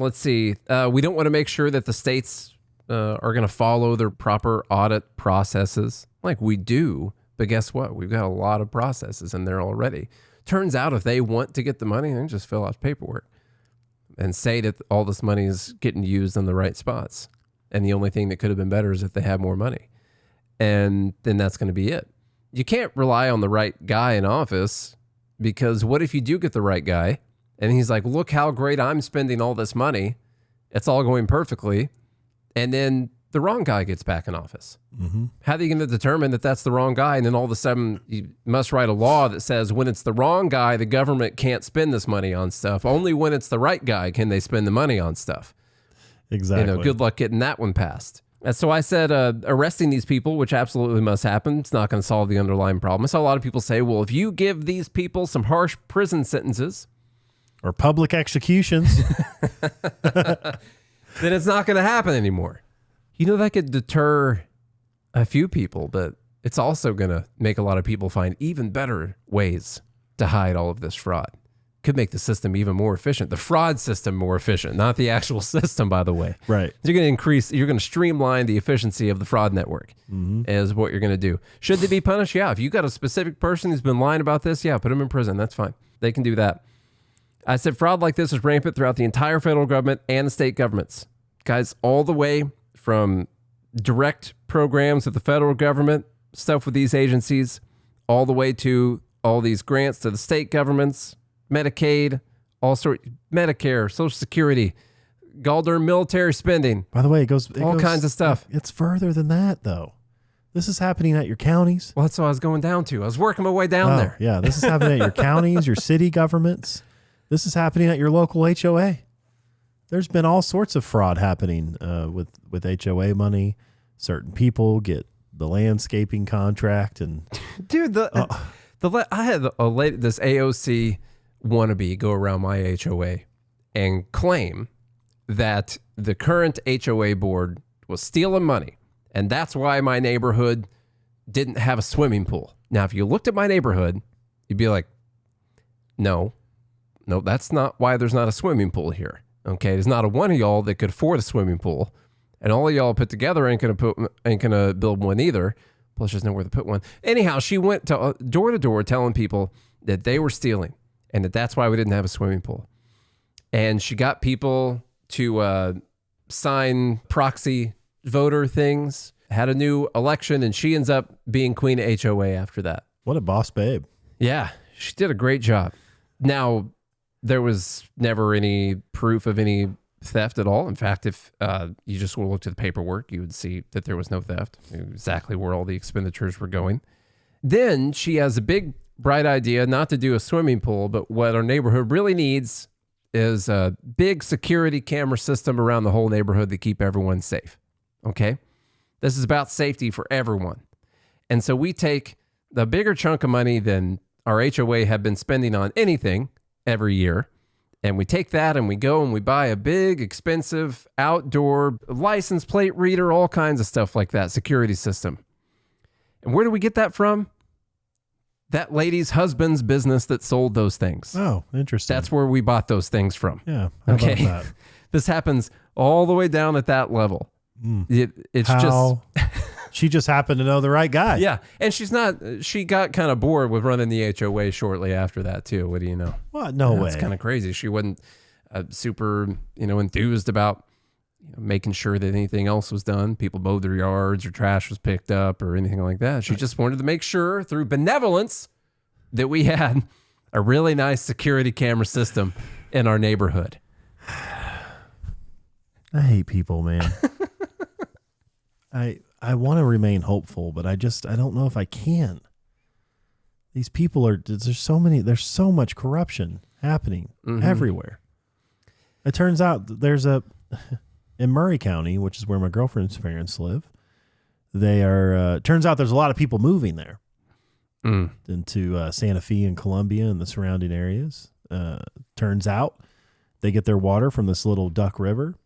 Let's see. We don't want to make sure that the states are going to follow their proper audit processes. Like we do, but guess what? We've got a lot of processes in there already. Turns out if they want to get the money, they just fill out paperwork and say that all this money is getting used in the right spots. And the only thing that could have been better is if they had more money. And then that's going to be it. You can't rely on the right guy in office, because what if you do get the right guy and he's like, look how great I'm spending all this money. It's all going perfectly. And then the wrong guy gets back in office. Mm-hmm. How are you going to determine that that's the wrong guy? And then all of a sudden you must write a law that says when it's the wrong guy, the government can't spend this money on stuff. Only when it's the right guy can they spend the money on stuff. Exactly. Good luck getting that one passed. And so I said, arresting these people, which absolutely must happen, it's not going to solve the underlying problem. I saw a lot of people say, well, if you give these people some harsh prison sentences or public executions, then it's not going to happen anymore. That could deter a few people, but it's also going to make a lot of people find even better ways to hide all of this fraud. Could make the system even more efficient. The fraud system more efficient, not the actual system, by the way. Right. You're going to streamline the efficiency of the fraud network is what you're going to do. Should they be punished? Yeah. If you got a specific person who's been lying about this, yeah, put them in prison. That's fine. They can do that. I said fraud like this is rampant throughout the entire federal government and the state governments. Guys, all the way from direct programs of the federal government, stuff with these agencies, all the way to all these grants to the state governments, Medicaid, Medicare, Social Security, goddamn military spending. By the way, it goes all kinds of stuff. It's further than that, though. This is happening at your counties. Well, that's what I was going down to. I was working my way down there. Yeah, this is happening at your counties, your city governments. This is happening at your local HOA. There's been all sorts of fraud happening with HOA money. Certain people get the landscaping contract, and dude, I had this AOC wannabe go around my HOA and claim that the current HOA board was stealing money, and that's why my neighborhood didn't have a swimming pool. Now, if you looked at my neighborhood, you'd be like, no, that's not why there's not a swimming pool here. Okay, there's not a one of y'all that could afford a swimming pool, and all of y'all put together ain't gonna build one either. Plus, there's nowhere to put one. Anyhow, she went to door to door telling people that they were stealing, and that's why we didn't have a swimming pool. And she got people to sign proxy voter things. Had a new election, and she ends up being queen of HOA after that. What a boss babe! Yeah, she did a great job. Now, there was never any proof of any theft at all. In fact, if you just looked at the paperwork, you would see that there was no theft, exactly where all the expenditures were going. Then she has a big, bright idea not to do a swimming pool, but what our neighborhood really needs is a big security camera system around the whole neighborhood to keep everyone safe. Okay? This is about safety for everyone. And so we take the bigger chunk of money than our HOA have been spending on anything every year, and we take that and we go and we buy a big, expensive outdoor license plate reader, all kinds of stuff like that, security system. And where do we get that from? That lady's husband's business that sold those things. Oh, interesting. That's where we bought those things from. Yeah. How about that? This happens all the way down at that level. It's just... She just happened to know the right guy. Yeah. And she got kind of bored with running the HOA shortly after that too. What do you know? What? No way. It's kind of crazy. She wasn't super, enthused about making sure that anything else was done. People mowed their yards or trash was picked up or anything like that. She just wanted to make sure through benevolence that we had a really nice security camera system in our neighborhood. I hate people, man. I want to remain hopeful, but I don't know if I can. These people there's so much corruption happening everywhere. It turns out there's in Murray County, which is where my girlfriend's parents live, turns out there's a lot of people moving there into Santa Fe and Columbia and the surrounding areas. Turns out they get their water from this little duck river.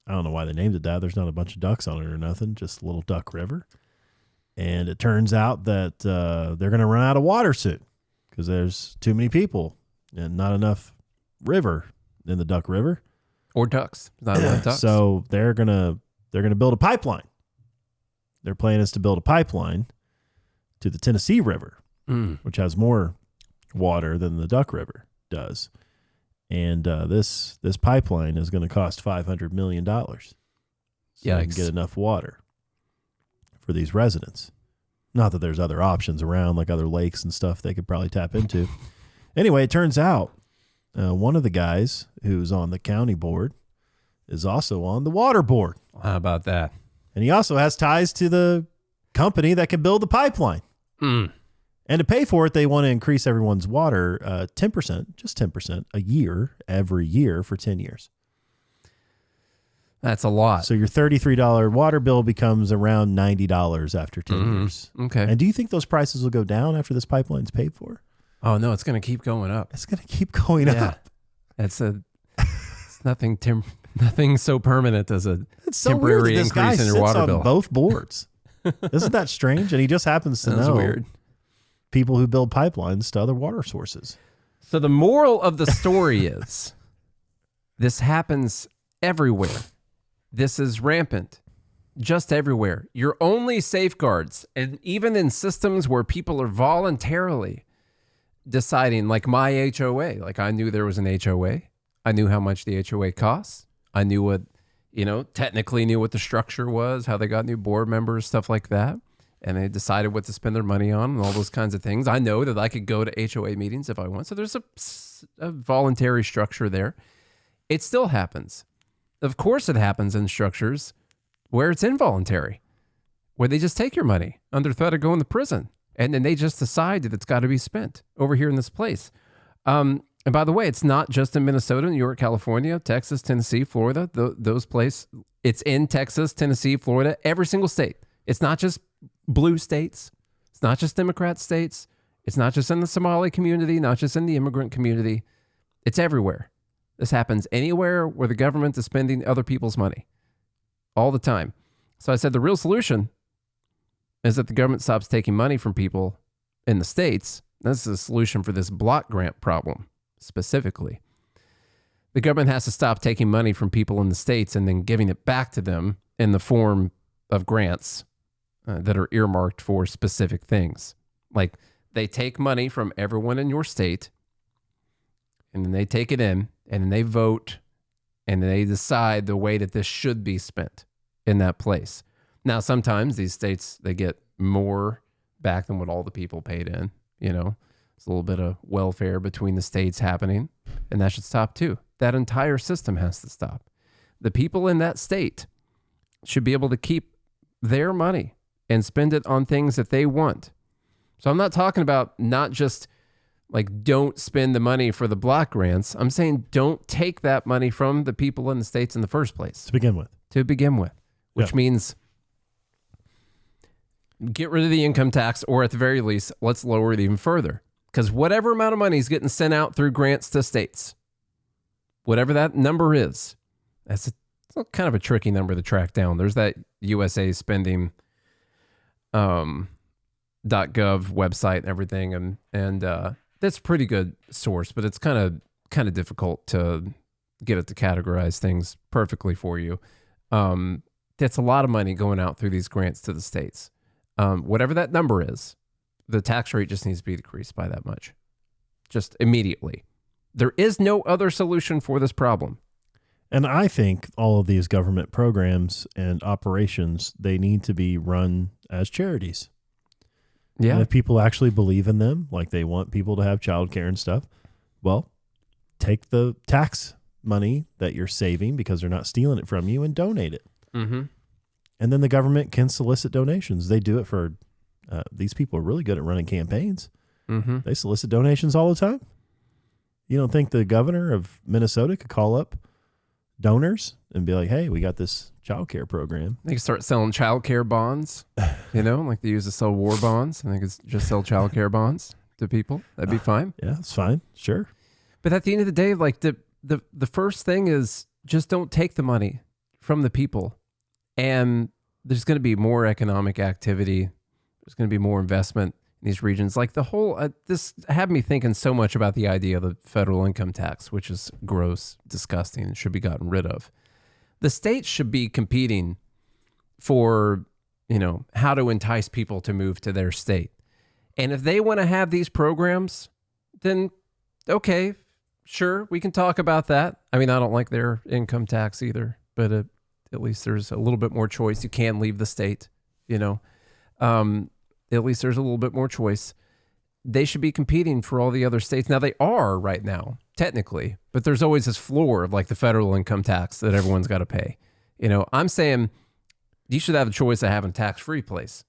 I don't know why they named it that. There's not a bunch of ducks on it or nothing, just a little duck river. And it turns out that they're going to run out of water soon because there's too many people and not enough river in the Duck River. Or ducks. Not enough ducks. So they're gonna build a pipeline. Their plan is to build a pipeline to the Tennessee River, which has more water than the Duck River does. And this pipeline is going to cost $500 million. So they can get enough water for these residents. Not that there's other options around, like other lakes and stuff they could probably tap into. Anyway, it turns out one of the guys who's on the county board is also on the water board. How about that? And he also has ties to the company that can build the pipeline. And to pay for it, they want to increase everyone's water 10%, just 10% a year, every year for 10 years. That's a lot. So your $33 water bill becomes around $90 after 10 years. Okay. And do you think those prices will go down after this pipeline's paid for? Oh, no, it's going to keep going up. It's going to keep going up. It's nothing nothing so permanent as a temporary increase in your water bill. On both boards. Isn't that strange? And he just happens to know weird. People who build pipelines to other water sources. So the moral of the story is this happens everywhere. This is rampant, just everywhere. Your only safeguards, and even in systems where people are voluntarily deciding, like my HOA, like I knew there was an HOA. I knew how much the HOA costs. I knew what, technically knew what the structure was, how they got new board members, stuff like that. And they decided what to spend their money on and all those kinds of things. I know that I could go to HOA meetings if I want. So there's a voluntary structure there. It still happens. Of course it happens in structures where it's involuntary, where they just take your money under threat of going to prison. And then they just decide that it's got to be spent over here in this place. And by the way, it's not just in Minnesota, New York, California, Texas, Tennessee, Florida, those places. It's in Texas, Tennessee, Florida, every single state. It's not just blue states. It's not just Democrat states. It's not just in the Somali community, not just in the immigrant community. It's everywhere. This happens anywhere where the government is spending other people's money all the time. So I said the real solution is that the government stops taking money from people in the states. This is a solution for this block grant problem specifically. The government has to stop taking money from people in the states and then giving it back to them in the form of grants that are earmarked for specific things. Like they take money from everyone in your state and then they take it in and then they vote and they decide the way that this should be spent in that place. Now, sometimes these states, they get more back than what all the people paid in, There's a little bit of welfare between the states happening, and that should stop too. That entire system has to stop. The people in that state should be able to keep their money and spend it on things that they want. So I'm not talking about not just like don't spend the money for the block grants. I'm saying don't take that money from the people in the states in the first place. To begin with. Which means get rid of the income tax, or at the very least, let's lower it even further. Because whatever amount of money is getting sent out through grants to states, whatever that number is, it's kind of a tricky number to track down. There's that USA spending .gov website and everything, and that's a pretty good source, but it's kind of difficult to get it to categorize things perfectly for you. That's a lot of money going out through these grants to the states. Whatever that number is, the tax rate just needs to be decreased by that much. Just immediately. There is no other solution for this problem. And I think all of these government programs and operations, they need to be run as charities. Yeah. And if people actually believe in them, like they want people to have childcare and stuff, well, take the tax money that you're saving because they're not stealing it from you and donate it. Mm-hmm. And then the government can solicit donations. They do it for, these people are really good at running campaigns. Mm-hmm. They solicit donations all the time. You don't think the governor of Minnesota could call up donors and be like, hey, we got this child care program? They can start selling child care bonds, like they used to sell war bonds. And they could just sell child care bonds to people. That'd be fine. Yeah, it's fine. Sure. But at the end of the day, like the first thing is just don't take the money from the people. And there's going to be more economic activity. There's going to be more investment. these regions. Like the whole, this had me thinking so much about the idea of the federal income tax, which is gross, disgusting, and should be gotten rid of. The states should be competing for, how to entice people to move to their state. And if they want to have these programs, then okay, sure, we can talk about that. I mean, I don't like their income tax either, but at least there's a little bit more choice. You can leave the state, at least there's a little bit more choice. They should be competing for all the other states. Now they are right now, technically, but there's always this floor of like the federal income tax that everyone's got to pay. I'm saying you should have a choice of having a tax-free place.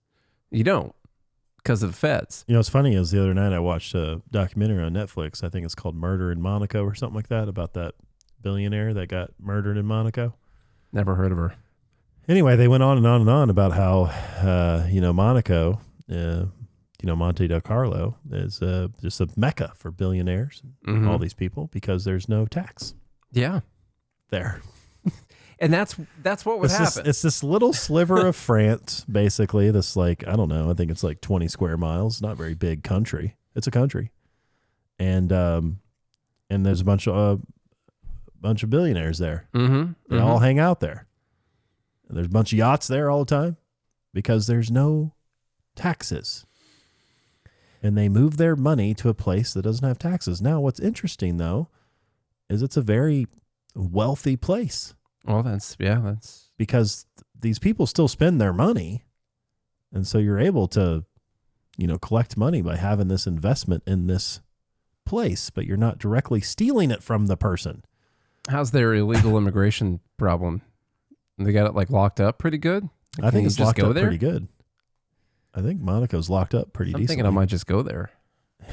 You don't, because of the feds. What's funny is the other night I watched a documentary on Netflix. I think it's called Murder in Monaco or something like that, about that billionaire that got murdered in Monaco. Never heard of her. Anyway, they went on and on and on about how, Monaco, Monte del Carlo is just a mecca for billionaires, and all these people, because there's no tax. Yeah. There. And that's what would happen. It's this little sliver of France, basically. This I don't know. I think it's like 20 square miles. Not very big country. It's a country, and there's a bunch of billionaires there. They all hang out there. And there's a bunch of yachts there all the time because there's no taxes, and they move their money to a place that doesn't have taxes. Now, what's interesting though is it's a very wealthy place. Well, that's because these people still spend their money. And so you're able to, collect money by having this investment in this place, but you're not directly stealing it from the person. How's their illegal immigration problem? They got it locked up pretty good? I think it's locked up pretty good. I think Monaco's locked up pretty decently. I'm thinking I might just go there.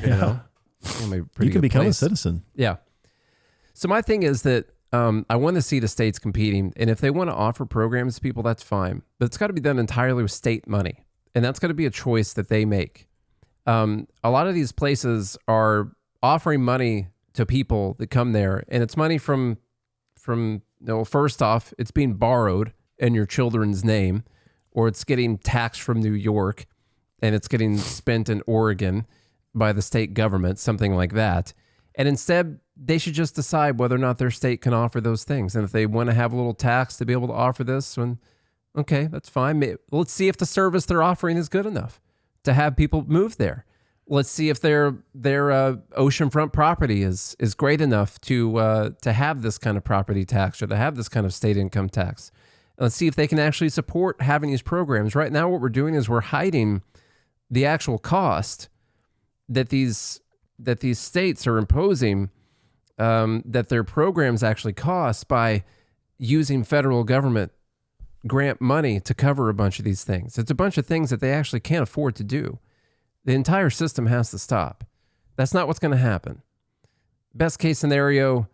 Yeah. You can become a citizen. Yeah. So my thing is that I want to see the states competing, and if they want to offer programs to people, that's fine. But it's got to be done entirely with state money, and that's got to be a choice that they make. A lot of these places are offering money to people that come there, and it's money from first off, it's being borrowed in your children's name, or it's getting taxed from New York, and it's getting spent in Oregon by the state government, something like that. And instead, they should just decide whether or not their state can offer those things. And if they want to have a little tax to be able to offer this, okay, that's fine. Let's see if the service they're offering is good enough to have people move there. Let's see if their oceanfront property is great enough to have this kind of property tax or to have this kind of state income tax. Let's see if they can actually support having these programs. Right now, what we're doing is we're hiding the actual cost that these states are imposing, that their programs actually cost by using federal government grant money to cover a bunch of these things. It's a bunch of things that they actually can't afford to do. The entire system has to stop. That's not what's going to happen. Best case scenario,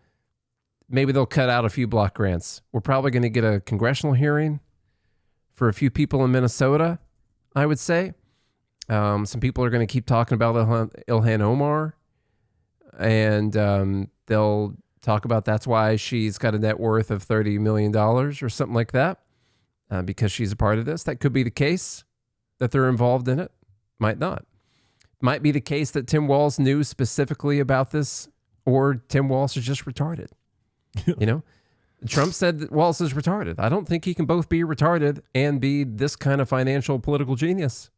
maybe they'll cut out a few block grants. We're probably going to get a congressional hearing for a few people in Minnesota, I would say. Some people are going to keep talking about Ilhan Omar, and they'll talk about that's why she's got a net worth of $30 million or something like that, because she's a part of this. That could be the case that they're involved in it. Might not. Might be the case that Tim Walz knew specifically about this, or Tim Walz is just retarded. Trump said that Walz is retarded. I don't think he can both be retarded and be this kind of financial political genius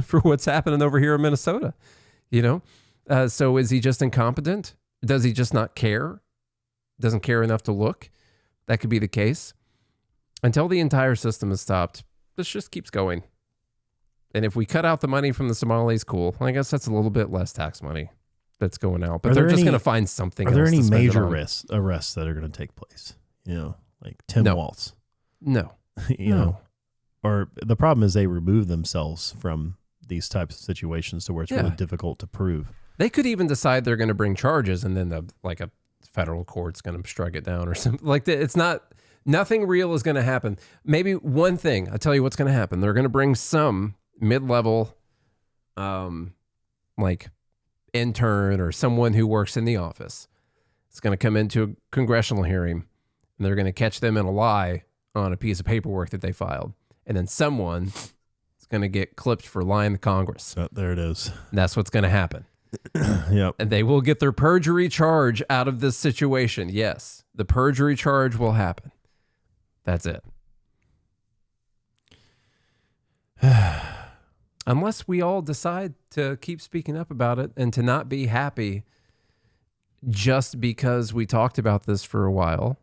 for what's happening over here in Minnesota. So is he just incompetent? Does he just not care? Doesn't care enough to look? That could be the case. Until the entire system is stopped, this just keeps going. And if we cut out the money from the Somalis, cool. I guess that's a little bit less tax money that's going out. But they're just going to find something else. Are there any to major arrests that are going to take place? Like Tim Walz? No. No. Or the problem is they remove themselves from these types of situations to where it's really difficult to prove. They could even decide they're going to bring charges, and then a federal court's going to strike it down or something like that. It's not. Nothing real is going to happen. Maybe one thing. I'll tell you what's going to happen. They're going to bring some mid-level, intern or someone who works in the office. It's going to come into a congressional hearing, and they're going to catch them in a lie on a piece of paperwork that they filed. And then someone is going to get clipped for lying to Congress. There it is. That's what's going to happen. Yep. And they will get their perjury charge out of this situation. Yes, the perjury charge will happen. That's it. Unless we all decide to keep speaking up about it and to not be happy just because we talked about this for a while.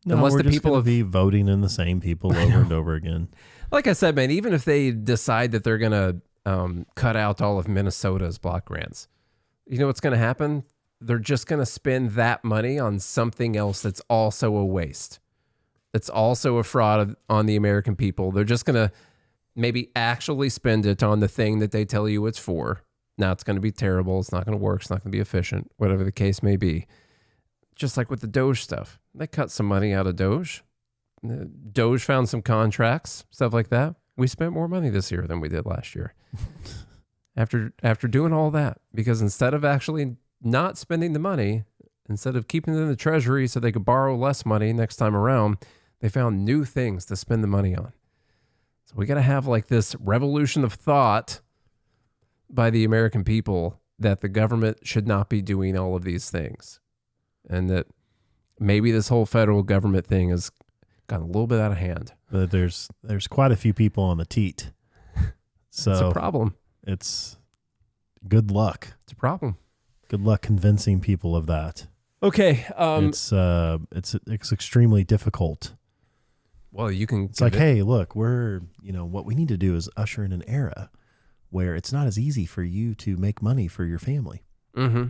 No, Unless we're the just people gonna have be voting in the same people over and over again. Like I said, man, even if they decide that they're going to cut out all of Minnesota's block grants, you know what's going to happen? They're just going to spend that money on something else that's also a waste. That's also a fraud on the American people. They're just going to maybe actually spend it on the thing that they tell you it's for. Now it's going to be terrible. It's not going to work. It's not going to be efficient, whatever the case may be. Just like with the Doge stuff. They cut some money out of Doge. Doge found some contracts, stuff like that. We spent more money this year than we did last year. After doing all that, because instead of actually not spending the money, instead of keeping it in the treasury so they could borrow less money next time around, they found new things to spend the money on. So we got to have like this revolution of thought by the American people that the government should not be doing all of these things. And that maybe this whole federal government thing has gotten a little bit out of hand. But there's quite a few people on the teat. So it's a problem. It's good luck. It's a problem. Good luck convincing people of that. Okay. It's extremely difficult. Well, you can. It's like, hey, look, what we need to do is usher in an era where it's not as easy for you to make money for your family. Mm-hmm.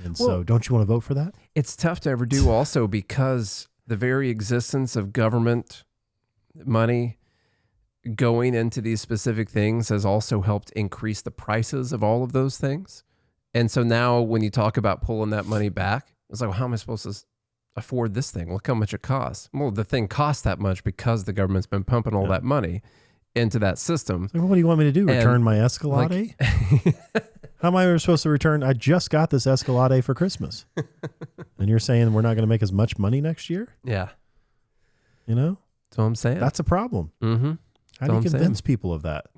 And so don't you want to vote for that? It's tough to ever do also because the very existence of government money going into these specific things has also helped increase the prices of all of those things. And so now when you talk about pulling that money back, it's like, well, how am I supposed to afford this thing? Look how much it costs. Well, the thing costs that much because the government's been pumping all that money into that system. So what do you want me to do? Return my Escalade? How am I supposed to return? I just got this Escalade for Christmas. And you're saying we're not going to make as much money next year? Yeah. You know? That's what I'm saying. That's a problem. Mm-hmm. How do you convince people of that?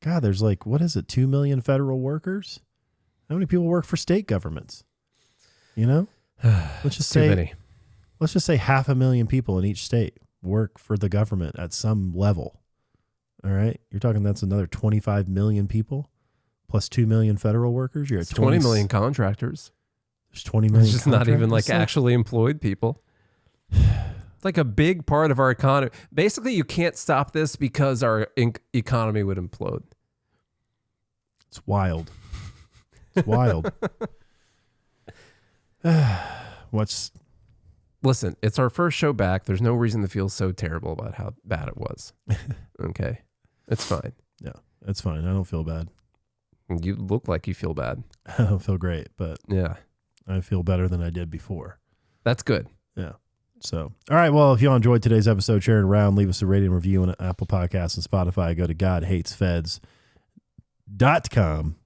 God, there's 2 million federal workers? How many people work for state governments? You know? Let's just say many. Let's just say 500,000 people in each state work for the government at some level. All right? You're talking that's another 25 million people plus 2 million federal workers. You're at 20 million contractors. There's 20 million. It's just not even actually employed people. It's like a big part of our economy. Basically, you can't stop this because our economy would implode. It's wild. It's wild. Listen, it's our first show back. There's no reason to feel so terrible about how bad it was. Okay. It's fine. Yeah, it's fine. I don't feel bad. You look like you feel bad. I don't feel great, but yeah, I feel better than I did before. That's good. Yeah. So, all right. Well, if you all enjoyed today's episode, share it around. Leave us a rating and review on Apple Podcasts and Spotify. Go to GodHatesFeds.com.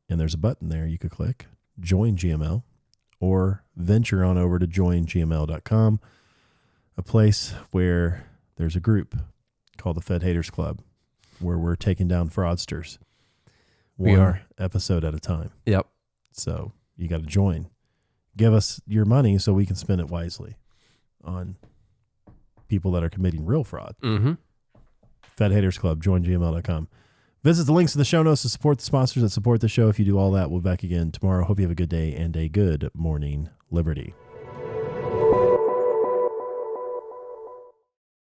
And there's a button there you could click. Join GML. Or venture on over to joingml.com, a place where there's a group called the Fed Haters Club, where we're taking down fraudsters. We are. Episode at a time. Yep. So you got to join. Give us your money so we can spend it wisely on people that are committing real fraud. Mm-hmm. Fed Haters Club, joingml.com. Visit the links in the show notes to support the sponsors that support the show. If you do all that, we'll be back again tomorrow. Hope you have a good day and a good morning, Liberty.